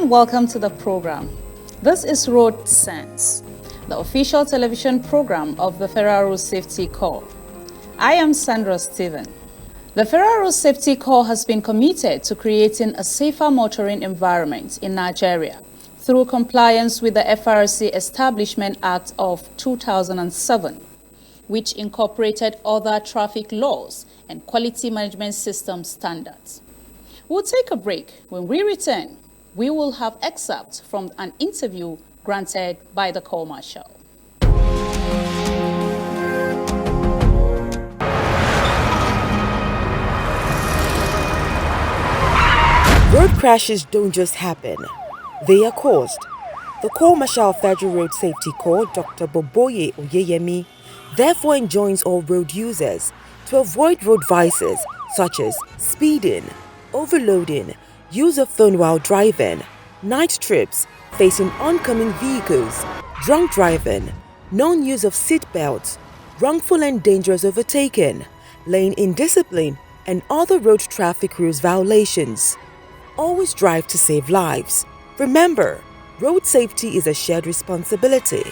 and welcome to the program. This is Road Sense, the official television program of the Federal Road Safety Corps. I am Sandra Stephen. The Federal Road Safety Corps has been committed to creating a safer motoring environment in Nigeria through compliance with the FRC Establishment Act of 2007, which incorporated other traffic laws and quality management system standards. We'll take a break. When we return, we will have excerpts from an interview granted by the Corps Marshal. Road crashes don't just happen, they are caused. The Corps Marshal of Federal Road Safety Corps, Dr. Boboye Oyeyemi, therefore enjoins all road users to avoid road vices such as speeding, overloading, use of phone while driving, night trips, facing oncoming vehicles, drunk driving, non-use of seat belts, wrongful and dangerous overtaking, lane indiscipline, and other road traffic rules violations. Always drive to save lives. Remember, road safety is a shared responsibility.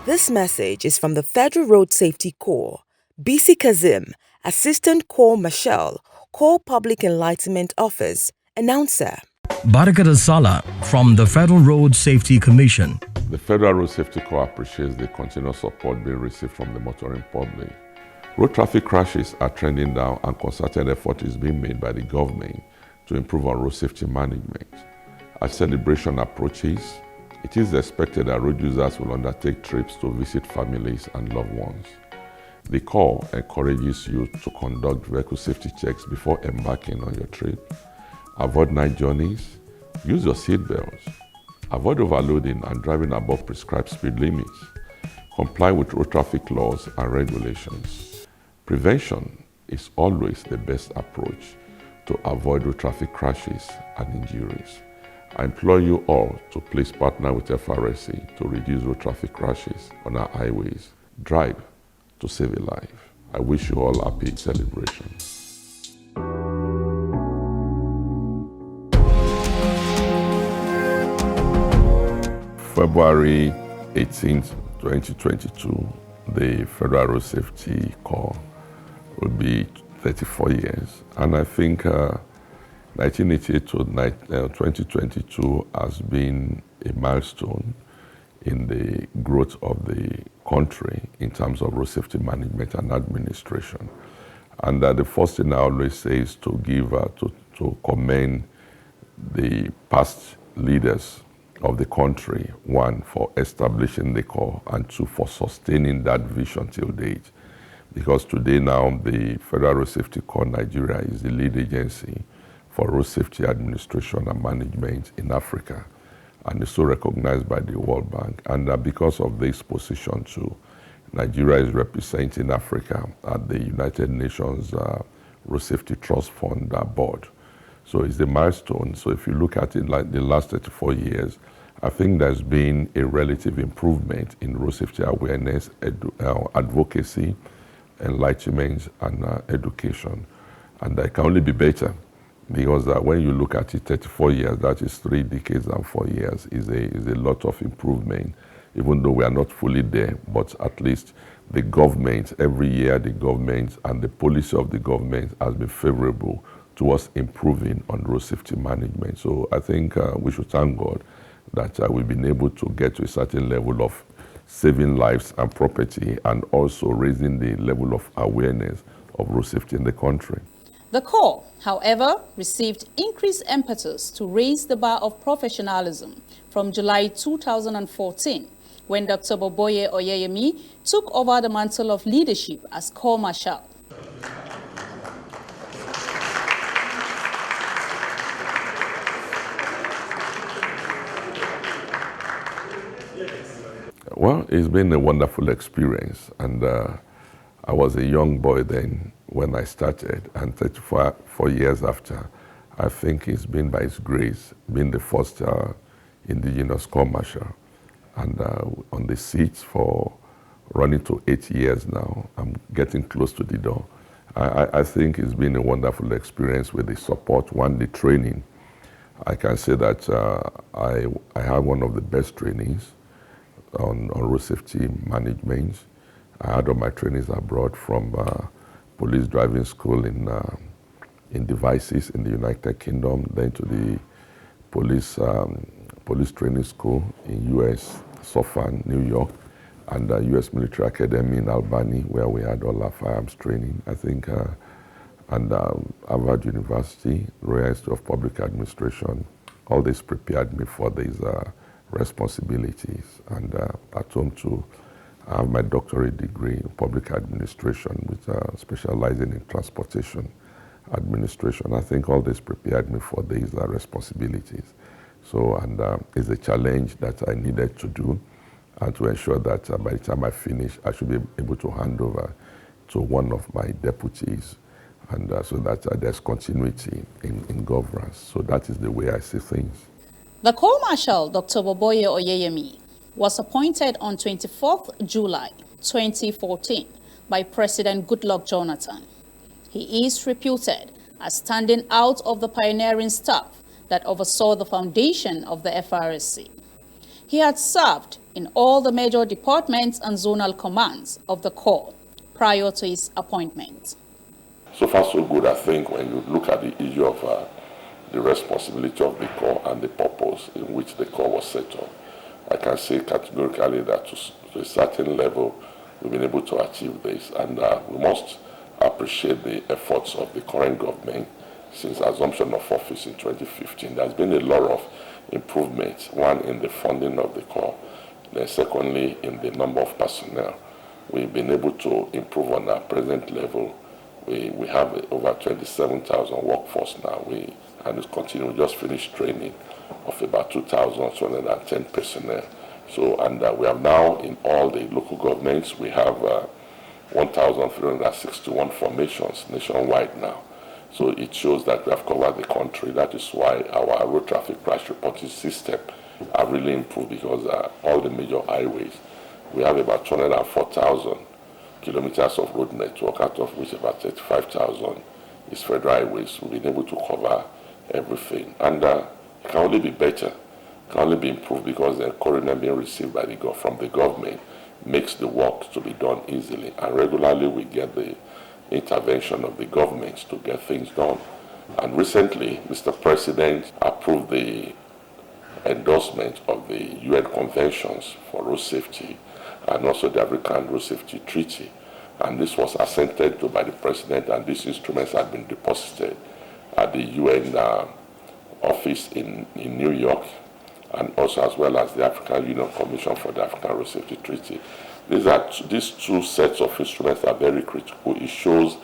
This message is from the Federal Road Safety Corps. BC Kazim, Assistant Corps Marshal, Corps Public Enlightenment Office, Announcer. Barakat Sala from the Federal Road Safety Commission. The Federal Road Safety Corps appreciates the continuous support being received from the motoring public. Road traffic crashes are trending down and concerted effort is being made by the government to improve on road safety management. As celebration approaches, it is expected that road users will undertake trips to visit families and loved ones. The Corps encourages you to conduct vehicle safety checks before embarking on your trip. Avoid night journeys, use your seat belts, avoid overloading and driving above prescribed speed limits. Comply with road traffic laws and regulations. Prevention is always the best approach to avoid road traffic crashes and injuries. I implore you all to please partner with FRSC to reduce road traffic crashes on our highways. Drive to save a life. I wish you all happy celebration. February 18th, 2022, the Federal Road Safety Corps will be 34 years. And I think 1988 to 2022 has been a milestone in the growth of the country in terms of road safety management and administration. And the first thing I always say is to to commend the past leaders of the country, one, for establishing the Corps, and two, for sustaining that vision till date. Because today now, the Federal Road Safety Corps Nigeria is the lead agency for road safety administration and management in Africa, and is so recognized by the World Bank. And because of this position too, Nigeria is representing Africa at the United Nations Road Safety Trust Fund board. So it's a milestone. So if you look at it like the last 34 years, I think there's been a relative improvement in road safety awareness, advocacy, enlightenment, and education. And that can only be better, because when you look at it, 34 years, that is 3 decades and 4 years, is a lot of improvement, even though we are not fully there. But at least the government, every year the government and the policy of the government has been favorable towards improving on road safety management. So I think we should thank God that we've been able to get to a certain level of saving lives and property, and also raising the level of awareness of road safety in the country. The Corps, however, received increased impetus to raise the bar of professionalism from July 2014, when Dr. Boboye Oyeyemi took over the mantle of leadership as Corps Marshal. Well, it's been a wonderful experience, and I was a young boy then when I started, and 34 years after, I think it's been by His grace, being the first indigenous Corps Marshal, and on the seats for running to 8 years now. I'm getting close to the door. I think it's been a wonderful experience with the support, one, the training, I can say that I have one of the best trainings on road safety management. I had all my trainings abroad from police driving school in Devices in the United Kingdom, then to the police training school in US, Suffolk, New York, and the US Military Academy in Albany, where we had all our firearms training, I think, and Harvard University, Royal Institute of Public Administration. All this prepared me for these responsibilities. And at home too, I have my doctorate degree in public administration, with specializing in transportation administration. I think all this prepared me for these responsibilities. So, and it's a challenge that I needed to do, and to ensure that by the time I finish, I should be able to hand over to one of my deputies, and so that there's continuity in governance. So that is the way I see things. The Corps Marshal, Dr. Boboye Oyeyemi, was appointed on 24th July 2014 by President Goodluck Jonathan. He is reputed as standing out of the pioneering staff that oversaw the foundation of the FRSC. He had served in all the major departments and zonal commands of the Corps prior to his appointment. So far, so good, I think, when you look at the issue of the responsibility of the Corps and the purpose in which the Corps was set up. I can say categorically that to a certain level, we've been able to achieve this, and we must appreciate the efforts of the current government since assumption of office in 2015. There's been a lot of improvements, one in the funding of the Corps, then secondly in the number of personnel. We've been able to improve on our present level. We have over 27,000 workforce now. And we continue, we just finished training of about 2,210 personnel. So, and we have now in all the local governments, we have 1,361 formations nationwide now. So it shows that we have covered the country. That is why our road traffic crash reporting system have really improved, because all the major highways, we have about 204,000 kilometers of road network, out of which about 35,000 is federal highways. We've been able to cover everything. And it can only be better, it can only be improved, because the encouragement being received by from the government makes the work to be done easily. And regularly we get the intervention of the governments to get things done. And recently, Mr. President approved the endorsement of the UN Conventions for Road Safety and also the African Road Safety Treaty. And this was assented to by the President, and these instruments had been deposited at the UN office in New York, and also as well as the African Union Commission for the African Road Safety Treaty. These two sets of instruments are very critical. It shows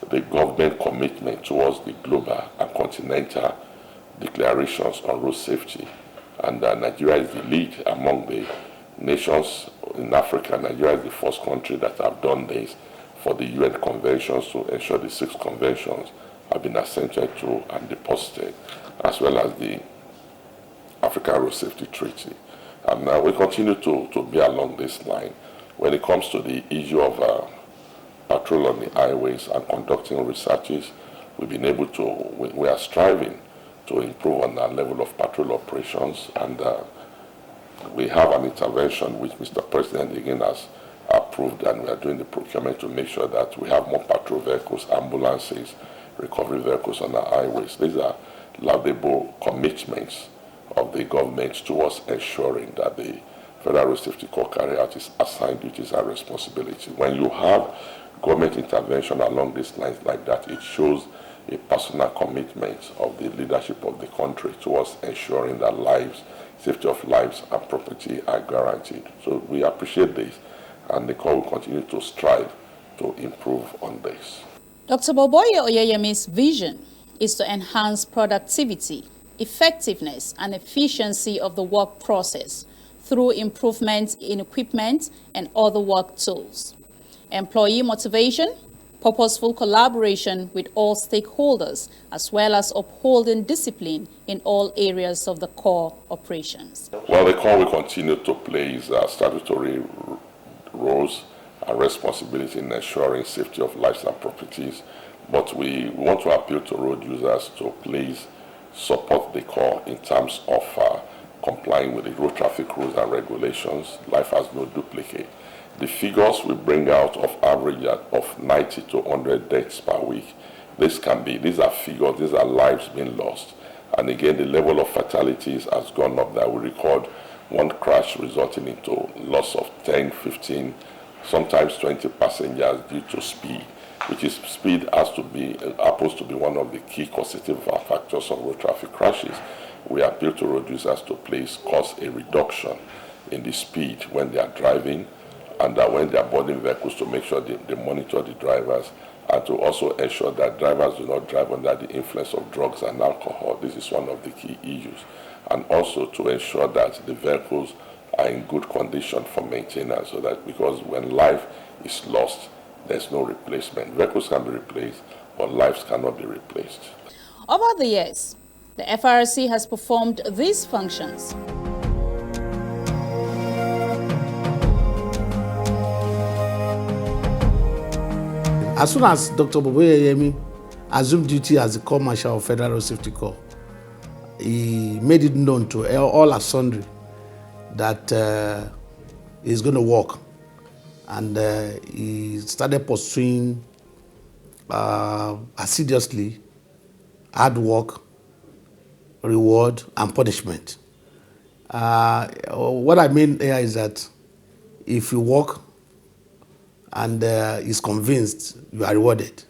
the government commitment towards the global and continental declarations on road safety. And Nigeria is the lead among the nations in Africa. Nigeria is the first country that have done this for the UN conventions, to ensure the 6 conventions have been assented to and deposited, as well as the African Road Safety Treaty. And we continue to be along this line. When it comes to the issue of patrol on the highways and conducting researches, we've been able to, we are striving to improve on our level of patrol operations, and we have an intervention which Mr. President again has approved, and we are doing the procurement to make sure that we have more patrol vehicles, ambulances, recovery vehicles on our highways. These are laudable commitments of the government towards ensuring that the Federal Road Safety Corps carry out its assigned duties and responsibilities. When you have government intervention along these lines like that, it shows a personal commitment of the leadership of the country towards ensuring that lives, safety of lives and property are guaranteed. So we appreciate this, and the Corps will continue to strive to improve on this. Dr. Boboye Oyeyemi's vision is to enhance productivity, effectiveness, and efficiency of the work process through improvements in equipment and other work tools, employee motivation, purposeful collaboration with all stakeholders, as well as upholding discipline in all areas of the Corps operations. Well, the Corps will continue to play its statutory roles and responsibility in ensuring safety of lives and properties, but we want to appeal to road users to please support the Corps in terms of complying with the road traffic rules and regulations. Life has no duplicate. The figures we bring out of average of 90 to 100 deaths per week, these are figures, these are lives being lost. And again, the level of fatalities has gone up. That we record one crash resulting into loss of 10, 15, sometimes 20 passengers due to speed, which is speed happens to be one of the key causative factors of road traffic crashes. We appeal to road users to please cause a reduction in the speed when they are driving, and that when they are boarding vehicles, to make sure they monitor the drivers, and to also ensure that drivers do not drive under the influence of drugs and alcohol. This is one of the key issues. And also to ensure that the vehicles are in good condition for maintenance, so that, because when life is lost, there's no replacement. Vehicles can be replaced, but lives cannot be replaced. Over the years, the FRSC has performed these functions. As soon as Dr. Boboye Oyeyemi assumed duty as the Corps Marshal of Federal Road Safety Corps, he made it known to all and sundry that he's going to work. And he started pursuing assiduously hard work, reward, and punishment. What I mean here is that if you work and is convinced, you are rewarded.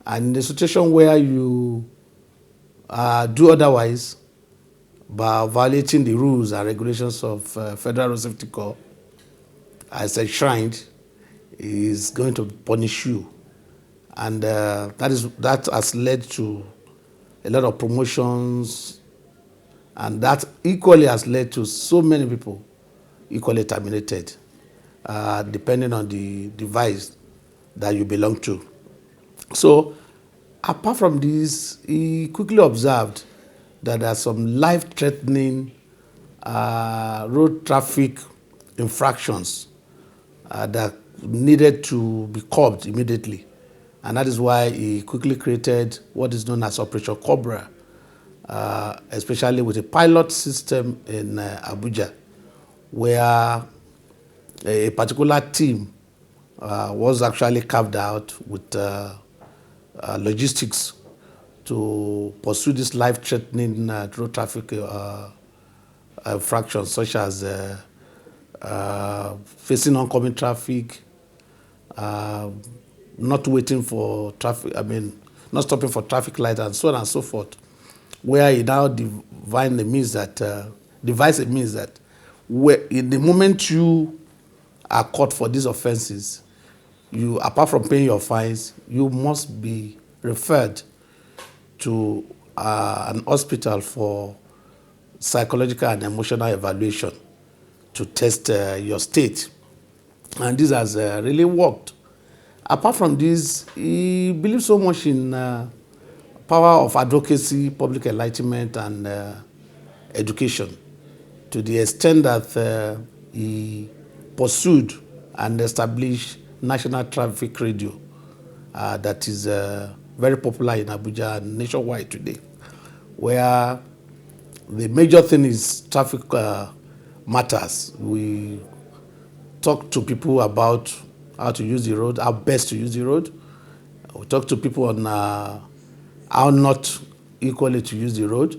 And in the situation where you do otherwise, by violating the rules and regulations of Federal Road Safety Corps, as enshrined, is going to punish you. And that has led to a lot of promotions, and that equally has led to so many people equally terminated, depending on the device that you belong to. So, apart from this, he quickly observed that there are some life-threatening road traffic infractions that needed to be curbed immediately. And that is why he quickly created what is known as Operation Cobra, especially with a pilot system in Abuja, where a particular team was actually carved out with logistics to pursue this life-threatening road traffic infractions, such as facing oncoming traffic, not waiting for traffic, not stopping for traffic light, and so on and so forth, where he now devised a means that in the moment you are caught for these offenses, you, apart from paying your fines, you must be referred to an hospital for psychological and emotional evaluation to test your state. And this has really worked. Apart from this, he believes so much in power of advocacy, public enlightenment, and education, to the extent that he pursued and established National Traffic Radio that is very popular in Abuja and nationwide today, where the major thing is traffic matters. We talk to people about how to use the road, how best to use the road. We talk to people on how not equally to use the road.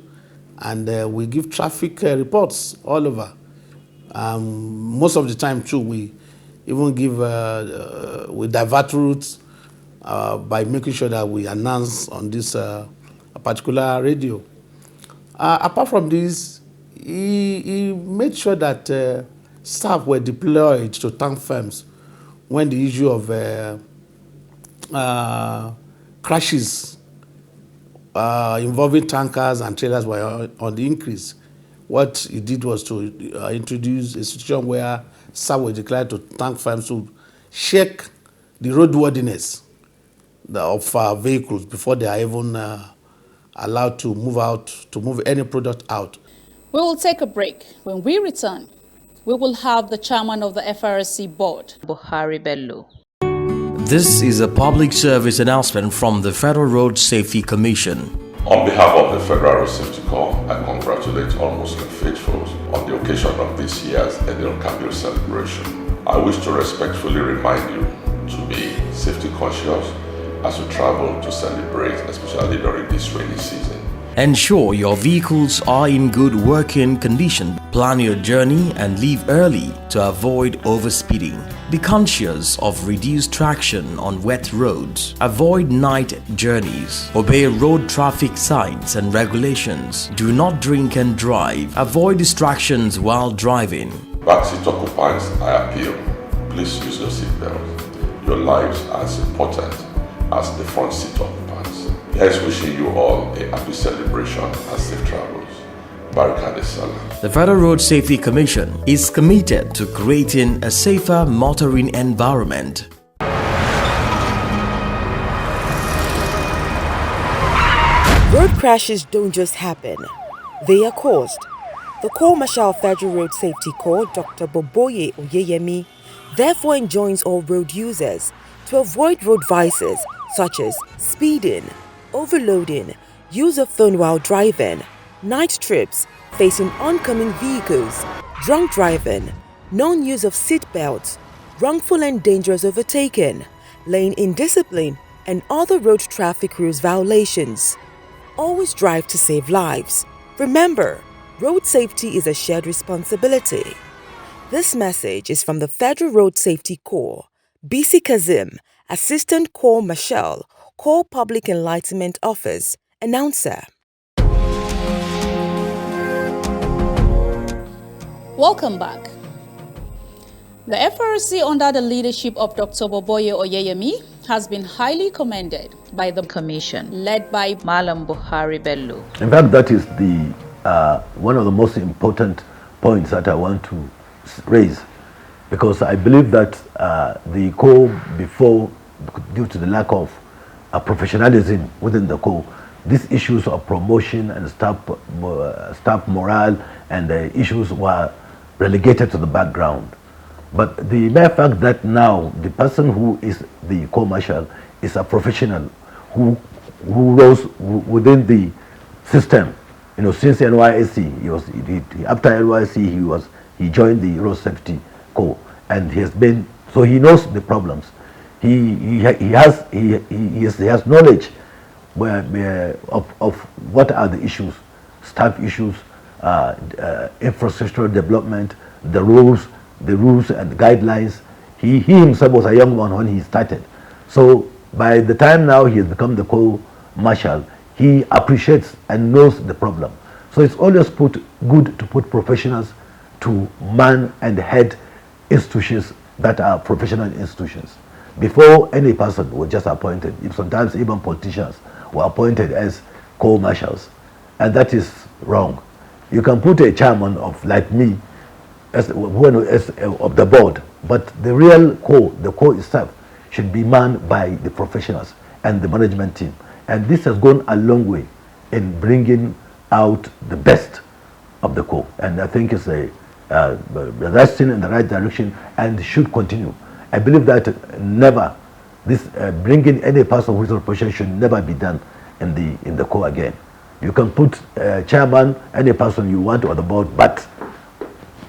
And we give traffic reports all over. Most of the time, too, we even give, we divert routes by making sure that we announce on this particular radio. Apart from this, he made sure that staff were deployed to tank firms when the issue of crashes involving tankers and trailers were on the increase. What he did was to introduce a situation where staff were declared to tank firms to check the roadworthiness of vehicles before they are even allowed to move any product out. We will take a break. When we return, we will have the chairman of the FRSC board, Buhari Bello. This is a public service announcement from the Federal Road Safety Commission. On behalf of the Federal Road Safety Corps, I congratulate all Muslim faithfuls on the occasion of this year's Eid al-Kabir celebration. I wish to respectfully remind you to be safety conscious as you travel to celebrate, especially during this rainy season. Ensure your vehicles are in good working condition. Plan your journey and leave early to avoid overspeeding. Be conscious of reduced traction on wet roads. Avoid night journeys. Obey road traffic signs and regulations. Do not drink and drive. Avoid distractions while driving. Backseat occupants, I appeal, please use your seatbelt. Your lives are as important as the front seat occupants. Here's wishing you all a happy celebration and safe travels. Barika Salah. The Federal Road Safety Commission is committed to creating a safer motoring environment. Road crashes don't just happen, they are caused. The Corps Marshal of Federal Road Safety Corps, Dr. Boboye Oyeyemi, therefore enjoins all road users to avoid road vices such as speeding, overloading, use of phone while driving, night trips, facing oncoming vehicles, drunk driving, non-use of seat belts, wrongful and dangerous overtaking, lane indiscipline, and other road traffic rules violations. Always drive to save lives. Remember, road safety is a shared responsibility. This message is from the Federal Road Safety Corps. BC Kazim, Assistant Corps Marshal, Corps Public Enlightenment Office, Announcer. Welcome back. The FRC, under the leadership of Dr. Boboye Oyeyemi, has been highly commended by the Commission, led by Malam Buhari Bello. In fact, that is the one of the most important points that I want to raise, because I believe that the Corps before, due to the lack of professionalism within the Corps, these issues of promotion and staff morale and the issues were relegated to the background. But the mere fact that now the person who is the Corps Marshal is a professional who rose within the system, you know, since NYSC, after NYSC he joined the Road Safety Corps, and he has been, so he knows the problems. He has knowledge of what are the issues, staff issues, infrastructural development, the rules and guidelines. He himself was a young one when he started. So by the time now he has become the Corps Marshal, he appreciates and knows the problem. So it's always good to put professionals to man and head institutions that are professional institutions. Before any person was just appointed, sometimes even politicians were appointed as Corps Marshals, and that is wrong. You can put a chairman of, like me, as of the board, but the real Corps, the Corps itself, should be manned by the professionals and the management team. And this has gone a long way in bringing out the best of the Corps. And I think it's the right thing in the right direction and should continue. I believe that bringing any person who is a professional should never be done in the Corps again. You can put chairman, any person you want on the board, but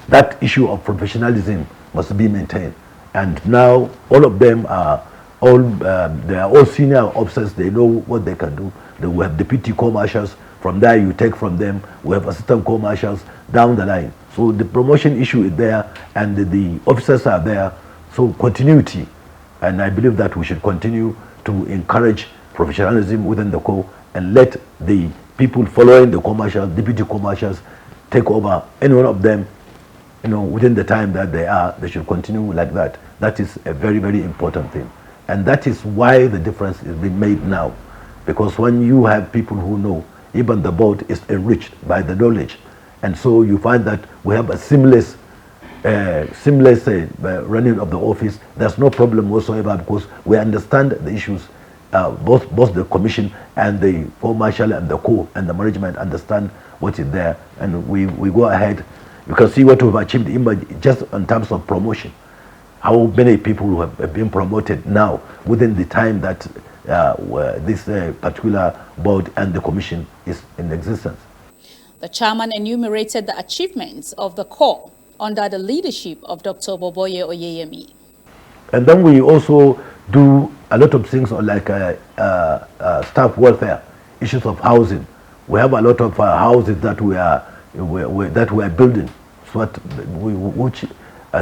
that issue of professionalism must be maintained. And now all of them are they are all senior officers. They know what they can do. We have deputy Corps Marshals. From there you take from them. We have assistant Corps Marshals down the line. So the promotion issue is there, and the officers are there. So continuity, and I believe that we should continue to encourage professionalism within the Corps and let the people following the Corps Marshals, deputy Corps Marshals, take over. Any one of them, you know, within the time that they should continue like that. That is a very, very important thing. And that is why the difference is being made now. Because when you have people who know, even the board is enriched by the knowledge. And so you find that we have a seamless running of the office. There's no problem whatsoever, because we understand the issues. Both the commission and the Corps Marshal and the Corps and the management understand what is there. And we go ahead. You can see what we've achieved just in terms of promotion. How many people who have been promoted now within the time that where this particular board and the commission is in existence. The chairman enumerated the achievements of the Corps under the leadership of Dr. Boboye Oyeyemi. And then we also do a lot of things like staff welfare, issues of housing. We have a lot of houses that we are building, so that which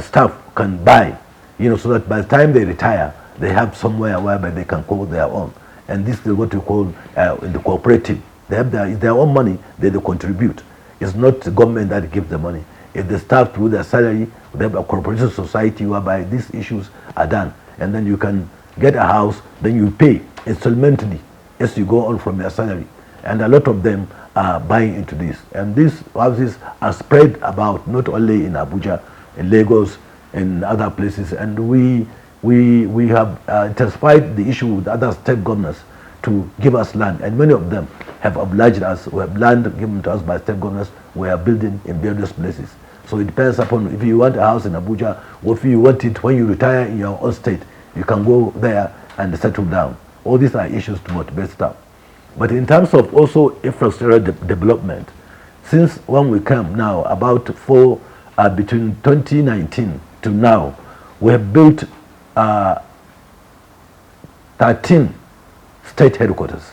staff can buy, so that by the time they retire, they have somewhere whereby they can call their own. And this is what we call in the cooperative. They have their own money, they contribute. It's not the government that gives the money. If the staff through their salary, they have a cooperative society whereby these issues are done. And then you can get a house, then you pay instrumentally as you go on from your salary. And a lot of them are buying into this. And these houses are spread about not only in Abuja, in Lagos, in other places. And we have intensified the issue with other state governors to give us land. And many of them have obliged us. We have land given to us by state governors. We are building in various places. So it depends upon if you want a house in Abuja, or if you want it when you retire in your own state, you can go there and settle down. All these are issues to motivate staff. But in terms of also infrastructure development, since when we come now, about between 2019 to now, we have built 13 state headquarters.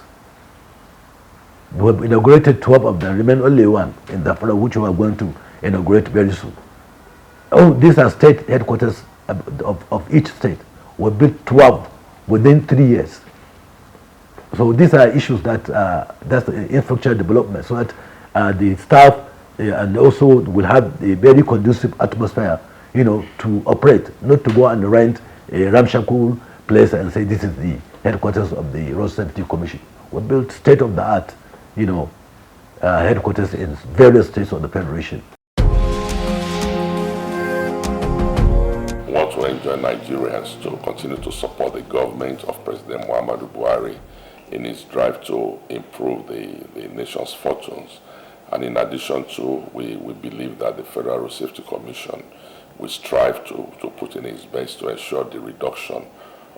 We have inaugurated 12 of them, remain only one in Dhafra, which we are going to inaugurate very soon. Oh, these are state headquarters of each state. We built 12 within 3 years. So these are issues that that's the infrastructure development, so that the staff and also will have a very conducive atmosphere, to operate, not to go and rent a ramshackle place and say this is the headquarters of the Road Safety Commission. We built state-of-the-art, headquarters in various states of the Federation. We want to enjoin Nigerians to continue to support the government of President Muhammadu Buhari in its drive to improve the nation's fortunes. And in addition to, we believe that the Federal Road Safety Commission will strive to put in its best to ensure the reduction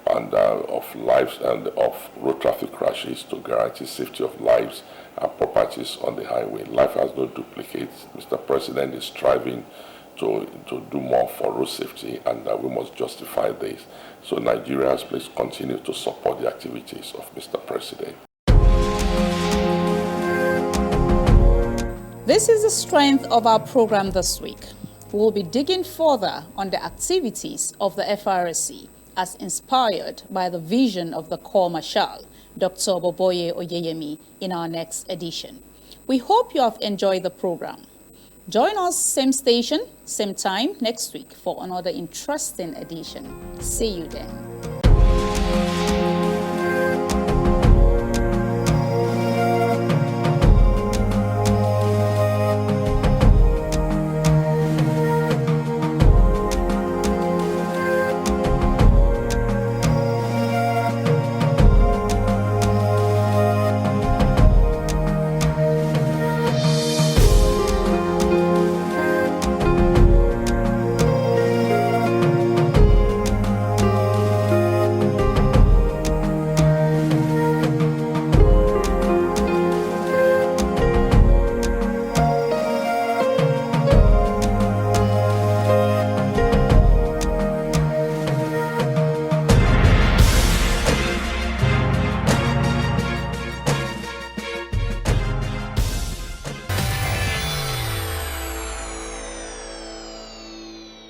of lives and of road traffic crashes to guarantee safety of lives and properties on the highway. Life has no duplicates. Mr. President is striving to do more for road safety, and we must justify this. So Nigerians, please continue to support the activities of Mr. President. This is the strength of our program this week. We will be digging further on the activities of the FRSC as inspired by the vision of the Corps Marshal, Dr. Boboye Oyeyemi, in our next edition. We hope you have enjoyed the program. Join us same station, same time next week for another interesting edition. See you then.